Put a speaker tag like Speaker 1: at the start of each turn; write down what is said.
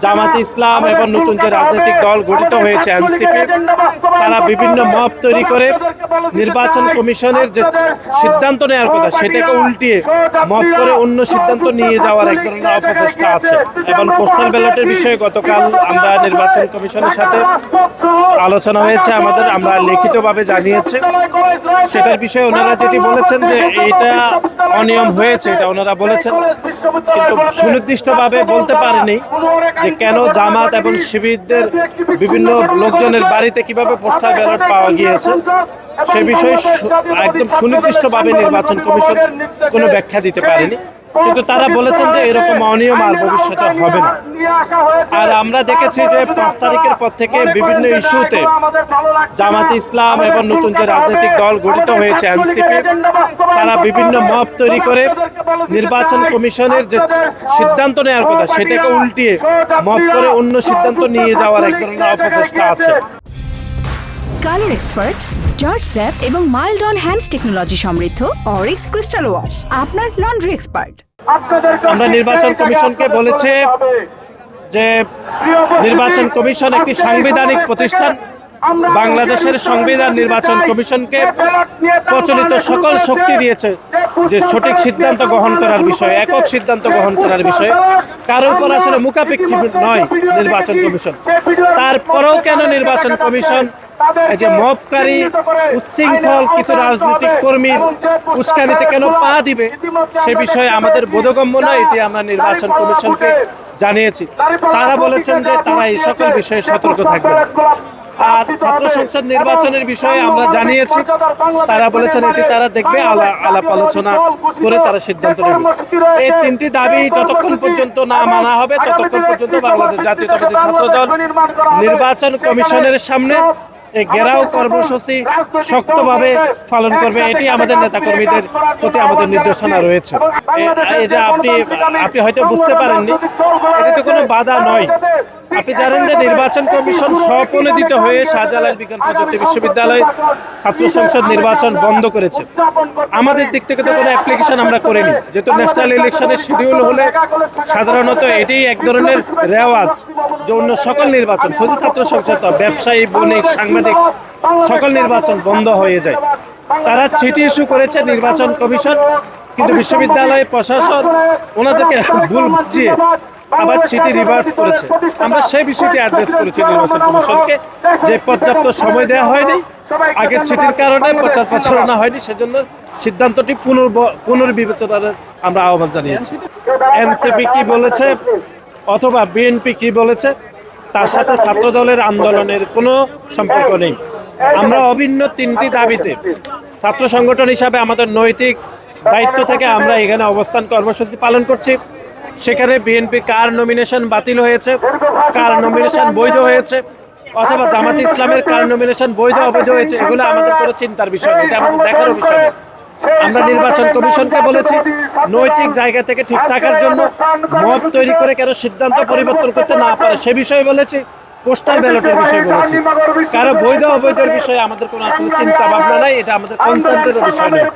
Speaker 1: জামাতে ইসলাম এবং নতুন যে রাজনৈতিক দল গঠিত হয়েছে এনসিপি, তারা বিভিন্ন মব তৈরি করে নির্বাচন কমিশনের যে সিদ্ধান্ত নেওয়ার কথা সেটাকে উল্টিয়ে মব করে অন্য সিদ্ধান্ত নিয়ে যাওয়ার এক ধরনের অপচেষ্টা আছে। এবং পোস্টাল ব্যালটের বিষয়ে গতকাল আমরা নির্বাচন কমিশনের সাথে আলোচনা হয়েছে, আমরা লিখিতভাবে জানিয়েছি। সেটার বিষয়ে ওনারা যেটি বলেছেন যে এটা অনিয়ম হয়েছে, এটা ওনারা বলেছেন, কিন্তু সুনির্দিষ্টভাবে বলতে পারেনি যে কেন জামাত এবং শিবিরদের বিভিন্ন লোকজনের বাড়িতে কিভাবে পোস্টাল ব্যালট পাওয়া গিয়েছে। সে বিষয়ে একদম সুনির্দিষ্টভাবে নির্বাচন কমিশন কোনো ব্যাখ্যা দিতে পারেনি, কিন্তু তারা বলেছেন যে এরকম অনিয়ম আর ভবিষ্যতে হবে না। আর আমরা দেখেছি যে 5 তারিখের পর থেকে বিভিন্ন ইস্যুতে জামাতে ইসলাম এবং নতুন যে রাজনৈতিক দল গঠিত হয়েছে এনসিপি, তারা বিভিন্ন মব তৈরি করে নির্বাচন কমিশনের যে সিদ্ধান্ত নেওয়ার কথা সেটাকে উল্টিয়ে মব করে অন্য সিদ্ধান্ত নিয়ে যাওয়ার এক ধরনের অপচেষ্টা আছে।
Speaker 2: কালার এক্সপার্ট, জর্জ স্যাপ এবং মাইল্ড অন হ্যান্ডস টেকনোলজি সমৃদ্ধ অরিক্স ক্রিস্টাল ওয়াশ আপনার লন্ড্রি এক্সপার্ট।
Speaker 1: আমরা নির্বাচন কমিশনকে বলেছি যে নির্বাচন কমিশন একটি সাংবিধানিক প্রতিষ্ঠান। বাংলাদেশের সংবিধান নির্বাচন কমিশনকে প্রচলিত সকল শক্তি দিয়েছে যে সঠিক সিদ্ধান্ত গ্রহণ করার বিষয়ে, একক সিদ্ধান্ত গ্রহণ করার বিষয়ে। কারোর উপর আসলে মুখাপেক্ষী নয় নির্বাচন কমিশন। তারপরেও কেন নির্বাচন কমিশন এই যে মবকারী উচ্ছৃঙ্খল কিছু রাজনৈতিক কর্মীর উস্কানিতে কেন পা দিবে সে বিষয়ে আমাদের বোধগম্য নয়। এটি আমরা নির্বাচন কমিশনকে জানিয়েছি। তারা বলেছেন যে তারা এই সকল বিষয়ে সতর্ক থাকবেন। আর ছাত্র সংসদ নির্বাচনের বিষয়ে আমরা জানিয়েছি, তারা বলেছেন এটি তারা দেখবে, আলাপ আলোচনা করে তারা সিদ্ধান্ত নেবে। এই 3টি দাবি যতক্ষণ পর্যন্ত না মানা হবে ততক্ষণ পর্যন্ত বাংলাদেশ জাতীয়তাবাদী ছাত্রদল নির্বাচন কমিশনের সামনে এই ঘেরাও কর্মসূচি শক্তভাবে পালন করবে। এটি আমাদের নেতাকর্মীদের প্রতি আমাদের নির্দেশনা রয়েছে। এই যে আপনি হয়তো বুঝতে পারেননি, এটি তো কোনো বাধা নয়। আপনি জানেন যে নির্বাচন কমিশন স্বপ্রণোদিত হয়ে শাহজালাল বিজ্ঞান প্রযুক্তি বিশ্ববিদ্যালয় ছাত্র সংসদ নির্বাচন বন্ধ করেছে। আমাদের দিক থেকে তো কোনো অ্যাপ্লিকেশন আমরা করিনি, যেহেতু ন্যাশনাল ইলেকশনের শিডিউল হলে সাধারণত এটি এক ধরনের রেওয়াজ যে অন্য সকল নির্বাচন, শুধু ছাত্র সংসদ, ব্যবসায়ী, বণিক, সাংবাদিক সকল নির্বাচন বন্ধ হয়ে যায়। তারা চিঠি ইস্যু করেছে নির্বাচন কমিশন, কিন্তু বিশ্ববিদ্যালয় প্রশাসন ওনাদেরকে ভুল বুঝিয়ে আবার চিঠি রিভার্স করেছে। আমরা সেই বিষয়টি অ্যাড্রেস করেছি নির্বাচন কমিশনকে যে পর্যাপ্ত সময় দেওয়া হয়নি, আগের চিঠির কারণে প্রচার প্রচারণা হয়নি, সেজন্য সিদ্ধান্তটি পুনর্বিবেচনার আমরা আহ্বান জানিয়েছি। এনসিপি কি বলেছে অথবা বিএনপি কি বলেছে তার সাথে ছাত্রদলের আন্দোলনের কোনো সম্পর্ক নেই। আমরা অভিন্ন 3টি দাবিতে ছাত্র সংগঠন হিসাবে আমাদের নৈতিক দায়িত্ব থেকে আমরা এখানে অবস্থান কর্মসূচি পালন করছি। সেখানে বিএনপি কার নমিনেশন বাতিল হয়েছে, কার নমিনেশন বৈধ হয়েছে, অথবা জামাতে ইসলামের কার নমিনেশন বৈধ অবৈধ হয়েছে, এগুলো আমাদের কোনো চিন্তার বিষয় নেই, এটা আমাদের দেখারও বিষয় নেই। আমরা নির্বাচন কমিশনকে বলেছি নৈতিক জায়গা থেকে ঠিক থাকার জন্য মব তৈরি করে কেন সিদ্ধান্ত পরিবর্তন করতে না পারে সে বিষয়ে বলেছি, পোস্টাল ব্যালটের বিষয়ে বলেছি। কারো বৈধ অবৈধের বিষয়ে আমাদের কোনো আসলে চিন্তা ভাবনা নাই, এটা আমাদের কনসার্নের বিষয় নয়।